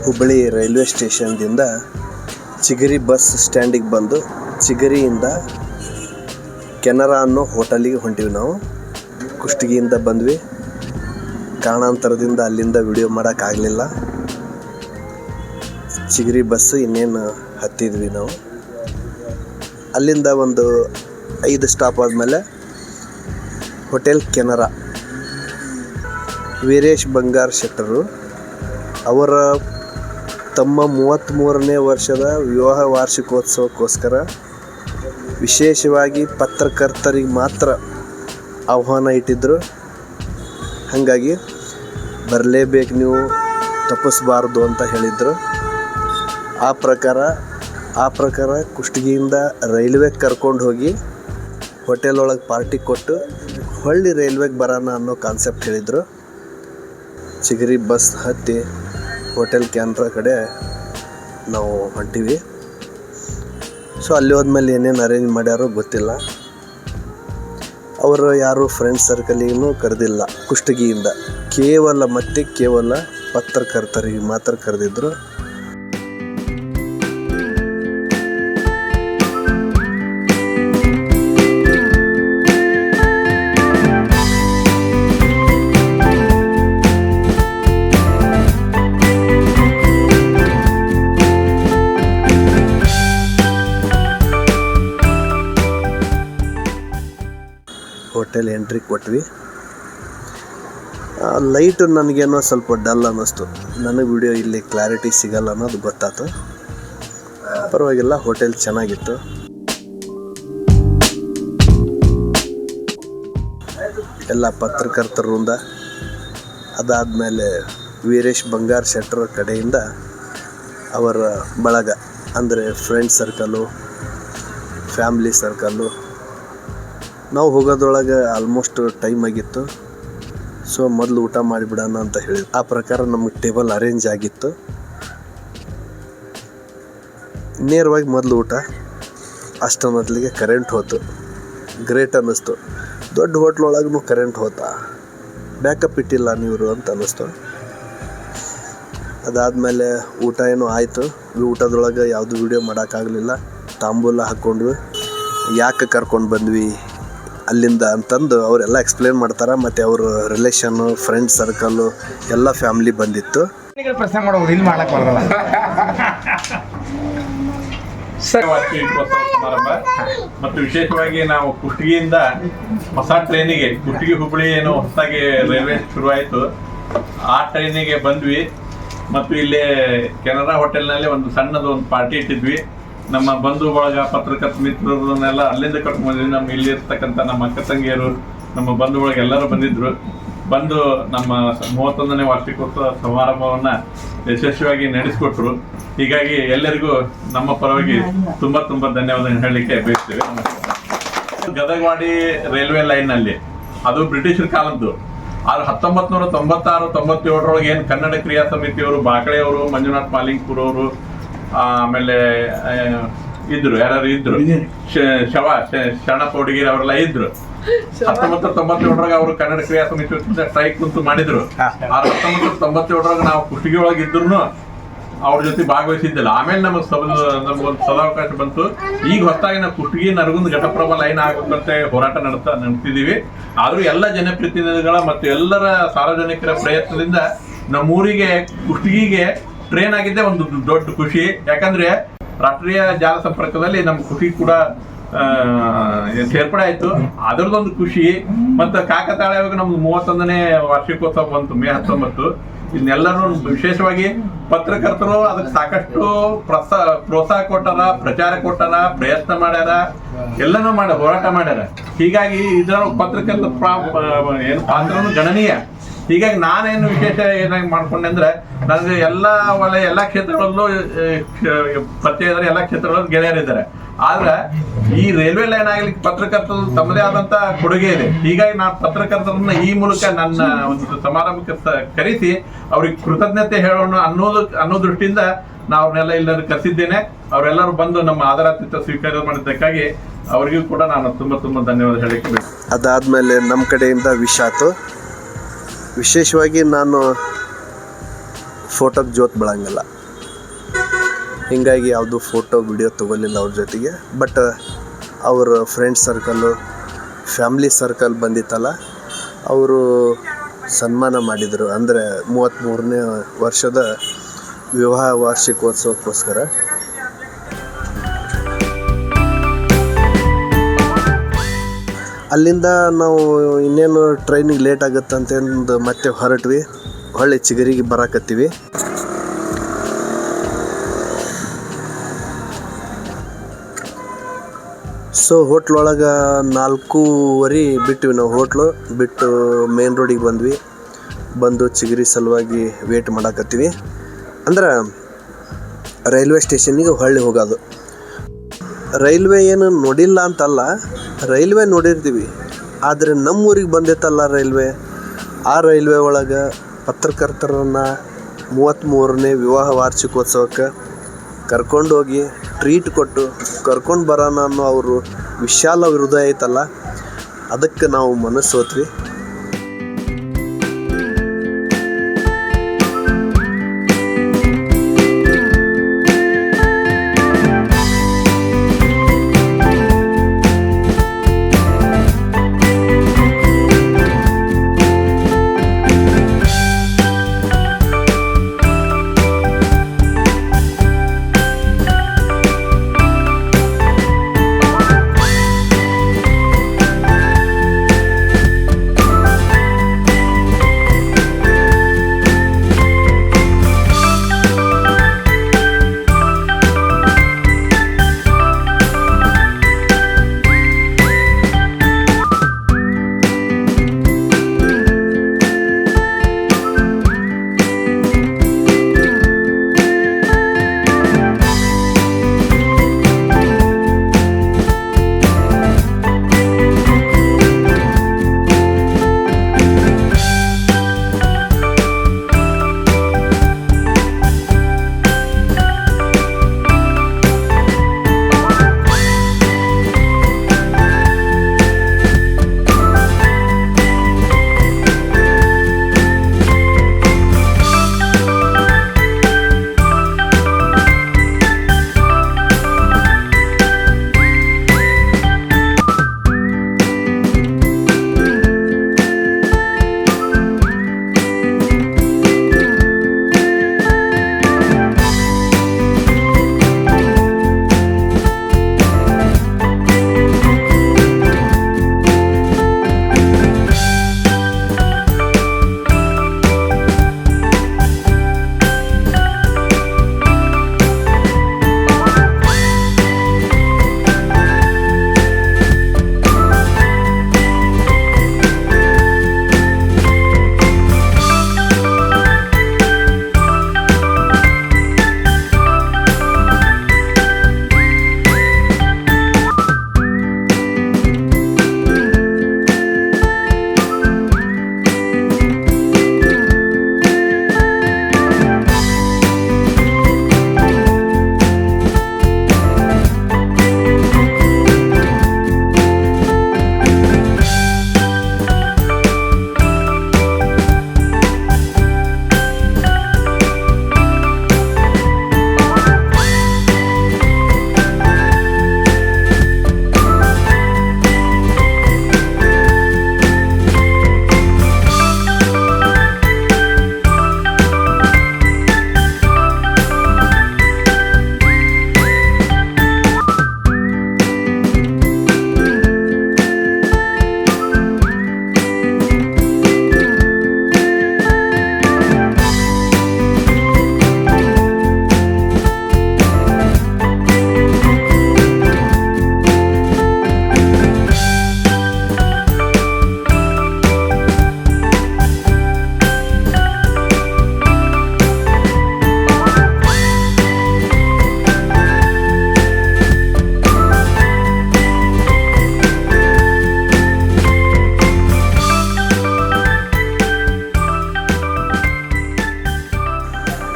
Hubballi railway ಸ್ಟೇಷನ್ದಿಂದ ಚಿಗರಿ bus ಸ್ಟ್ಯಾಂಡಿಗೆ ಬಂದು ಚಿಗರಿಯಿಂದ ಕೆನರಾ ಅನ್ನೋ ಹೋಟೆಲಿಗೆ ಹೊಂಟಿವಿ. ನಾವು ಕುಷ್ಟಗಿಯಿಂದ ಬಂದ್ವಿ. ಕಾರಣಾಂತರದಿಂದ ಅಲ್ಲಿಂದ ವಿಡಿಯೋ ಮಾಡೋಕ್ಕಾಗಲಿಲ್ಲ. ಚಿಗರಿ ಬಸ್ ಇನ್ನೇನು ಹತ್ತಿದ್ವಿ ನಾವು. ಅಲ್ಲಿಂದ ಒಂದು 5 ಸ್ಟಾಪ್ ಆದಮೇಲೆ ಹೋಟೆಲ್ ಕೆನರಾ. ವೀರೇಶ್ ಬಂಗಾರ್ ಶೆಟ್ಟರು ಅವರ ತಮ್ಮ 33ನೇ ವರ್ಷದ ವಿವಾಹ ವಾರ್ಷಿಕೋತ್ಸವಕ್ಕೋಸ್ಕರ ವಿಶೇಷವಾಗಿ ಪತ್ರಕರ್ತರಿಗೆ ಮಾತ್ರ ಆಹ್ವಾನ ಇಟ್ಟಿದ್ದರು. ಹಾಗಾಗಿ ಬರಲೇಬೇಕು, ನೀವು ತಪ್ಪಿಸಬಾರ್ದು ಅಂತ ಹೇಳಿದರು. ಆ ಪ್ರಕಾರ ಕುಷ್ಟಗಿಯಿಂದ ರೈಲ್ವೆಗೆ ಕರ್ಕೊಂಡು ಹೋಗಿ ಹೋಟೆಲ್ ಒಳಗೆ ಪಾರ್ಟಿ ಕೊಟ್ಟು ಹೊಳ್ಳಿ ರೈಲ್ವೆಗೆ ಬರೋಣ ಅನ್ನೋ ಕಾನ್ಸೆಪ್ಟ್ ಹೇಳಿದರು. ಚಿಗರಿ ಬಸ್ ಹತ್ತಿ ಹೋಟೆಲ್ ಕೆನರಾ ಕಡೆ ನಾವು ಹೊಂಟೀವಿ. ಸೊ ಅಲ್ಲಿ ಹೋದ್ಮೇಲೆ ಏನೇನು ಅರೇಂಜ್ ಮಾಡ್ಯಾರೋ ಗೊತ್ತಿಲ್ಲ. ಅವರು ಯಾರು ಫ್ರೆಂಡ್ ಸರ್ಕಲಿಗೂ ಕರೆದಿಲ್ಲ. ಕುಷ್ಟಗಿಯಿಂದ ಕೇವಲ ಪತ್ರಕರ್ತರಿಗೆ ಮಾತ್ರ ಕರೆದಿದ್ರು. ಹೋಟೆಲ್ ಎಂಟ್ರಿ ಕೊಟ್ವಿ. ಲೈಟು ನನಗೇನೋ ಸ್ವಲ್ಪ ಡಲ್ ಅನ್ನಿಸ್ತು. ನನಗೆ ವಿಡಿಯೋ ಇಲ್ಲಿ ಕ್ಲಾರಿಟಿ ಸಿಗಲ್ಲ ಅನ್ನೋದು ಗೊತ್ತಾಯ್ತು. ಪರವಾಗಿಲ್ಲ, ಹೋಟೆಲ್ ಚೆನ್ನಾಗಿತ್ತು. ಎಲ್ಲ ಪತ್ರಕರ್ತರ ವೃಂದ. ಅದಾದಮೇಲೆ ವೀರೇಶ್ ಬಂಗಾರ್ ಶೆಟ್ಟರ ಕಡೆಯಿಂದ ಅವರ ಬಳಗ, ಅಂದರೆ ಫ್ರೆಂಡ್ ಸರ್ಕಲ್ಲು, ಫ್ಯಾಮ್ಲಿ ಸರ್ಕಲ್ಲು. ನಾವು ಹೋಗೋದ್ರೊಳಗೆ ಆಲ್ಮೋಸ್ಟ್ ಟೈಮ್ ಆಗಿತ್ತು. ಸೊ ಮೊದಲು ಊಟ ಮಾಡಿಬಿಡೋಣ ಅಂತ ಹೇಳಿ ಆ ಪ್ರಕಾರ ನಮಗೆ ಟೇಬಲ್ ಅರೇಂಜ್ ಆಗಿತ್ತು. ನೇರವಾಗಿ ಮೊದಲು ಊಟ. ಅಷ್ಟು ಮೊದಲಿಗೆ ಕರೆಂಟ್ ಹೋಯ್ತು. ಗ್ರೇಟ್ ಅನ್ನಿಸ್ತು. ದೊಡ್ಡ ಹೋಟ್ಲೊಳಗೂ ಕರೆಂಟ್ ಹೋತಾ, ಬ್ಯಾಕಪ್ ಇಟ್ಟಿಲ್ಲ ನೀವರು ಅಂತ ಅನ್ನಿಸ್ತು. ಅದಾದಮೇಲೆ ಊಟ ಏನೋ ಆಯಿತು. ಊಟದೊಳಗೆ ಯಾವುದು ವೀಡಿಯೋ ಮಾಡೋಕ್ಕಾಗಲಿಲ್ಲ. ತಾಂಬೂಲ ಹಾಕ್ಕೊಂಡ್ವಿ. ಯಾಕೆ ಕರ್ಕೊಂಡು ಬಂದ್ವಿ ಅಲ್ಲಿಂದ ಅಂತಂದು ಅವರೆಲ್ಲ ಎಕ್ಸ್ಪ್ಲೇನ್ ಮಾಡ್ತಾರೆ. ಮತ್ತು ಅವರು ರಿಲೇಷನ್ನು, ಫ್ರೆಂಡ್ ಸರ್ಕಲ್ಲು ಎಲ್ಲ ಫ್ಯಾಮ್ಲಿ ಬಂದಿತ್ತು. ಪ್ರಶ್ನೆ ಮಾಡೋದು ಇಲ್ಲಿ ಮಾಡಕ್ಕೆ ಬರಲ್ಲ. ಸಮಾರಂಭ ಮತ್ತು ವಿಶೇಷವಾಗಿ ನಾವು ಕುಷ್ಟಗಿಯಿಂದ ಹೊಸ ಟ್ರೈನಿಗೆ, ಕುಷ್ಟಗಿ ಹುಬ್ಬಳ್ಳಿ ಏನು ಹೊಸದಾಗಿ ರೈಲ್ವೆ ಶುರುವಾಯಿತು, ಆ ಟ್ರೈನಿಗೆ ಬಂದ್ವಿ. ಮತ್ತು ಇಲ್ಲೇ ಕೆನರಾ ಹೋಟೆಲ್ನಲ್ಲಿ ಒಂದು ಸಣ್ಣದು ಒಂದು ಪಾರ್ಟಿ ಇಟ್ಟಿದ್ವಿ. ನಮ್ಮ ಬಂಧು ಬಳಗ, ಪತ್ರಕರ್ತ ಮಿತ್ರರನ್ನೆಲ್ಲ ಅಲ್ಲಿಂದ ಕರ್ಕೊಂಡು ಬಂದ್ವಿ. ನಮ್ಮ ಇಲ್ಲಿ ಇರ್ತಕ್ಕಂಥ ನಮ್ಮ ಅಕ್ಕ ತಂಗಿಯರು, ನಮ್ಮ ಬಂಧು ಬಳಗ ಎಲ್ಲರೂ ಬಂದಿದ್ರು. ಬಂದು ನಮ್ಮ 31ನೇ ವಾರ್ಷಿಕೋತ್ಸವ ಸಮಾರಂಭವನ್ನು ಯಶಸ್ವಿಯಾಗಿ ನಡೆಸಿಕೊಟ್ರು. ಹೀಗಾಗಿ ಎಲ್ಲರಿಗೂ ನಮ್ಮ ಪರವಾಗಿ ತುಂಬ ಧನ್ಯವಾದ ಹೇಳಲಿಕ್ಕೆ ಬಯಸ್ತೇವೆ. ಗದಗವಾಡಿ ರೈಲ್ವೆ ಲೈನ್ನಲ್ಲಿ ಅದು ಬ್ರಿಟಿಷರ ಕಾಲದ್ದು. ಆದ್ರೆ 1996-97 ಏನು ಕನ್ನಡ ಕ್ರಿಯಾ ಸಮಿತಿಯವರು, ಬಾಕಳೆಯವರು, ಮಂಜುನಾಥ್ ಮಾಲಿಂಗ್ಪುರ್ ಅವರು, ಆಮೇಲೆ ಇದ್ರು, ಯಾರು ಇದ್ರು, ಶರಣಪ್ಪ ಹುಡುಗಿರಿ ಅವರೆಲ್ಲ ಇದ್ರು. 1997 ಅವರು ಕನ್ನಡ ಕ್ರಿಯಾ ಸಮಿತಿ ಸ್ಟ್ರೈಕ್ ಕುಂತು ಮಾಡಿದ್ರು. 1997 ನಾವು ಕುಷ್ಟಗಿ ಒಳಗೆ ಇದ್ರು ಅವ್ರ ಜೊತೆ ಭಾಗವಹಿಸಿದ್ದಿಲ್ಲ. ಆಮೇಲೆ ನಮಗೊಂದು ಸದಾವಕಾಶ ಬಂತು. ಈಗ ಹೊಸದಾಗಿ ನಾವು ಕುಷ್ಟಗಿ ನರಗುಂದ ಘಟಪ್ರಭಾ ಲೈನ್ ಆಗಬೇಕಂತ ಹೋರಾಟ ನಡೆಸ್ತಿದ್ದೀವಿ. ಆದ್ರೂ ಎಲ್ಲ ಜನಪ್ರತಿನಿಧಿಗಳ ಮತ್ತು ಎಲ್ಲರ ಸಾರ್ವಜನಿಕರ ಪ್ರಯತ್ನದಿಂದ ನಮ್ಮೂರಿಗೆ ಕುಷ್ಟಗಿಗೆ ಟ್ರೈನ್ ಆಗಿದ್ದೆ ಒಂದು ದೊಡ್ಡ ಖುಷಿ. ಯಾಕಂದ್ರೆ ರಾಷ್ಟ್ರೀಯ ಜಾಲ ಸಂಪರ್ಕದಲ್ಲಿ ನಮ್ಮ ಖುಷಿ ಕೂಡ ಸೇರ್ಪಡೆ ಆಯ್ತು. ಅದರದೊಂದು ಖುಷಿ. ಮತ್ತು ಕಾಕತಾಳೀಯವಾಗಿ ನಮ್ದು 31ನೇ ವಾರ್ಷಿಕೋತ್ಸವ ಬಂತು ಮೇ 19. ಇದನ್ನೆಲ್ಲರೂ ವಿಶೇಷವಾಗಿ ಪತ್ರಕರ್ತರು ಅದಕ್ಕೆ ಸಾಕಷ್ಟು ಪ್ರೋತ್ಸಾಹ ಕೊಟ್ಟಾರ, ಪ್ರಚಾರ ಕೊಟ್ಟಾರ, ಪ್ರಯತ್ನ ಮಾಡ್ಯಾರ, ಎಲ್ಲನೂ ಹೋರಾಟ ಮಾಡ್ಯಾರ. ಹೀಗಾಗಿ ಇದರ ಪತ್ರಕರ್ತರ ಏನು ಪಾತ್ರನೂ ಗಣನೀಯ. ಹೀಗಾಗಿ ನಾನೇನು ವಿಶೇಷ ಏನಾಗಿ ಮಾಡ್ಕೊಂಡೆ ಅಂದ್ರೆ, ನನಗೆ ಎಲ್ಲ ಕ್ಷೇತ್ರಗಳಲ್ಲೂ ಪರಿಚಯ ಇದ್ದಾರೆ, ಎಲ್ಲ ಕ್ಷೇತ್ರಗಳಲ್ಲೂ ಗೆಳೆಯರಿದ್ದಾರೆ. ಆದ್ರೆ ಈ ರೈಲ್ವೆ ಲೈನ್ ಆಗ್ಲಿಕ್ಕೆ ಪತ್ರಕರ್ತರು ತಮ್ಮದೇ ಆದಂತ ಕೊಡುಗೆ ಇದೆ. ಹೀಗಾಗಿ ನಾನು ಪತ್ರಕರ್ತರನ್ನ ಈ ಮೂಲಕ ನನ್ನ ಒಂದು ಸಮಾರಂಭಕ್ಕೆ ಕರೆಸಿ ಅವ್ರಿಗೆ ಕೃತಜ್ಞತೆ ಹೇಳೋಣ ಅನ್ನೋ ದೃಷ್ಟಿಯಿಂದ ನಾವು ಅವ್ರನ್ನೆಲ್ಲ ಎಲ್ಲರೂ ಕರೆಸಿದ್ದೇನೆ. ಅವರೆಲ್ಲರೂ ಬಂದು ನಮ್ಮ ಆದರಾತಿಥ್ಯ ಸ್ವೀಕಾರ ಮಾಡಿದ್ದಕ್ಕಾಗಿ ಅವರಿಗೂ ಕೂಡ ನಾನು ತುಂಬ ಧನ್ಯವಾದ ಹೇಳಲಿಕ್ಕೆ ಬೇಕು. ಅದಾದಮೇಲೆ ನಮ್ಮ ಕಡೆಯಿಂದ ವಿಶ್ ಆಯ್ತು. ವಿಶೇಷವಾಗಿ ನಾನು ಫೋಟೋಗೆ ಜೋತ್ ಬೆಳಂಗಿಲ್ಲ. ಹೀಗಾಗಿ ಯಾವುದು ಫೋಟೋ ವಿಡಿಯೋ ತೊಗೊಲಿಲ್ಲ ಅವ್ರ ಜೊತೆಗೆ. ಬಟ್ ಅವ್ರ ಫ್ರೆಂಡ್ ಸರ್ಕಲ್ಲು ಫ್ಯಾಮ್ಲಿ ಸರ್ಕಲ್ ಬಂದಿತ್ತಲ್ಲ, ಅವರು ಸನ್ಮಾನ ಮಾಡಿದರು. ಅಂದರೆ 33ನೇ ವರ್ಷದ ವಿವಾಹ ವಾರ್ಷಿಕೋತ್ಸವಕ್ಕೋಸ್ಕರ. ಅಲ್ಲಿಂದ ನಾವು ಇನ್ನೇನು ಟ್ರೈನಿಗೆ ಲೇಟ್ ಆಗುತ್ತೆ ಅಂತಂದು ಮತ್ತೆ ಹೊರಟ್ವಿ. ಹೊಳ್ಳಿ ಚಿಗರಿಗೆ ಬರಾಕತ್ತೀವಿ. ಸೊ ಹೋಟ್ಲೊಳಗೆ 4:30 ಬಿಟ್ವಿ ನಾವು. ಹೋಟ್ಲು ಬಿಟ್ಟು ಮೇನ್ ರೋಡಿಗೆ ಬಂದು ಚಿಗರಿ ಸಲುವಾಗಿ ವೇಟ್ ಮಾಡಾಕತ್ತೀವಿ. ಅಂದ್ರೆ ರೈಲ್ವೆ ಸ್ಟೇಷನ್ನಿಗೆ ಹೊಳ್ಳಿ ಹೋಗೋದು. ರೈಲ್ವೆ ಏನು ನೋಡಿಲ್ಲ ಅಂತಲ್ಲ, ರೈಲ್ವೆ ನೋಡಿರ್ತೀವಿ. ಆದರೆ ನಮ್ಮೂರಿಗೆ ಬಂದಿತ್ತಲ್ಲ ರೈಲ್ವೆ, ಆ ರೈಲ್ವೆ ಒಳಗೆ ಪತ್ರಕರ್ತರನ್ನು 33ನೇ ವಿವಾಹ ವಾರ್ಷಿಕೋತ್ಸವಕ್ಕೆ ಕರ್ಕೊಂಡೋಗಿ ಟ್ರೀಟ್ ಕೊಟ್ಟು ಕರ್ಕೊಂಡು ಬರೋಣ ಅನ್ನೋ ಅವರು ವಿಶಾಲ ಹೃದಯ ಐತಲ್ಲ, ಅದಕ್ಕೆ ನಾವು ಮನಸ್ಸು ಹೋತ್ವಿ.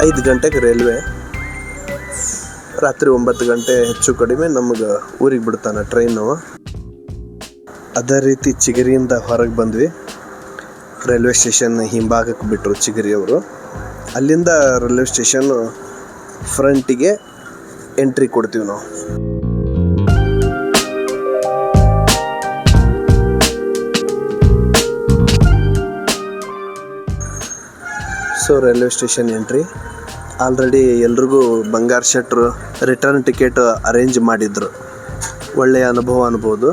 ಐದು ಗಂಟೆಗೆ ರೈಲ್ವೆ, ರಾತ್ರಿ 9 ಗಂಟೆ ಹೆಚ್ಚು ಕಡಿಮೆ ನಮಗೆ ಊರಿಗೆ ಬಿಡ್ತಾನೆ ಟ್ರೈನು. ಅದೇ ರೀತಿ ಚಿಗರಿಯಿಂದ ಹೊರಗೆ ಬಂದ್ವಿ. ರೈಲ್ವೆ ಸ್ಟೇಷನ್ ಹಿಂಭಾಗಕ್ಕೆ ಬಿಟ್ಟರು ಚಿಗರಿಯವರು. ಅಲ್ಲಿಂದ ರೈಲ್ವೆ ಸ್ಟೇಷನ್ನು ಫ್ರಂಟಿಗೆ ಎಂಟ್ರಿ ಕೊಡ್ತೀವಿ ನಾವು. So railway station entry. Already ಎಲ್ರಿಗೂ ಬಂಗಾರ ಶೆಟ್ರು ರಿಟರ್ನ್ ಟಿಕೆಟ್ ಅರೇಂಜ್ ಮಾಡಿದ್ರು. ಒಳ್ಳೆಯ ಅನುಭವ ಅನ್ಬೋದು.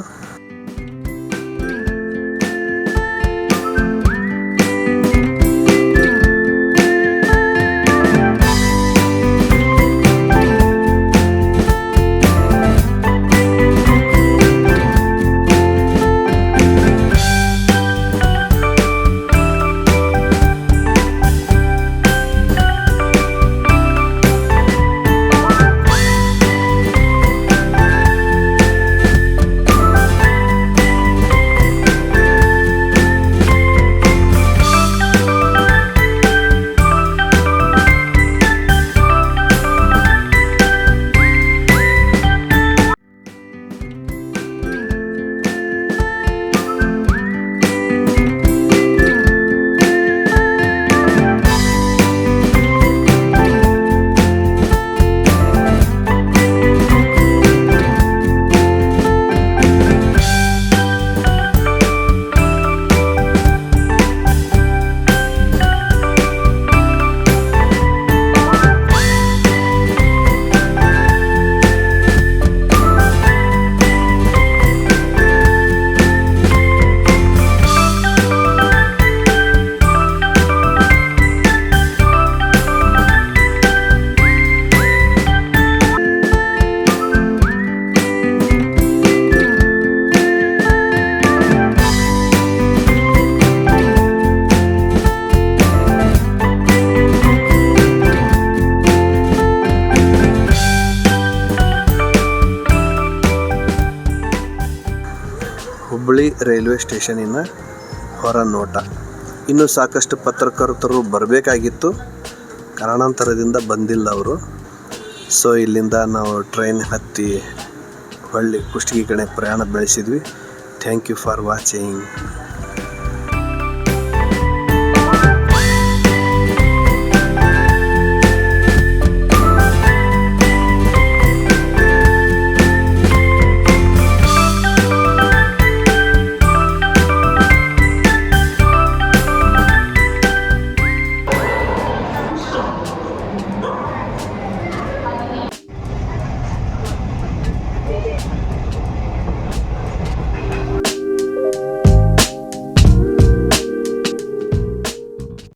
ಹುಬ್ಬಳ್ಳಿ ರೈಲ್ವೆ ಸ್ಟೇಷನಿನ ಹೊರ ನೋಟ. ಇನ್ನೂ ಸಾಕಷ್ಟು ಪತ್ರಕರ್ತರು ಬರಬೇಕಾಗಿತ್ತು, ಕಾರಣಾಂತರದಿಂದ ಬಂದಿಲ್ಲ ಅವರು. ಸೊ ಇಲ್ಲಿಂದ ನಾವು ಟ್ರೈನ್ ಹತ್ತಿ ಹೊಳ್ಳಿ ಕುಷ್ಟಗಿ ಕಡೆ ಪ್ರಯಾಣ ಬೆಳೆಸಿದ್ವಿ. Thank you for watching.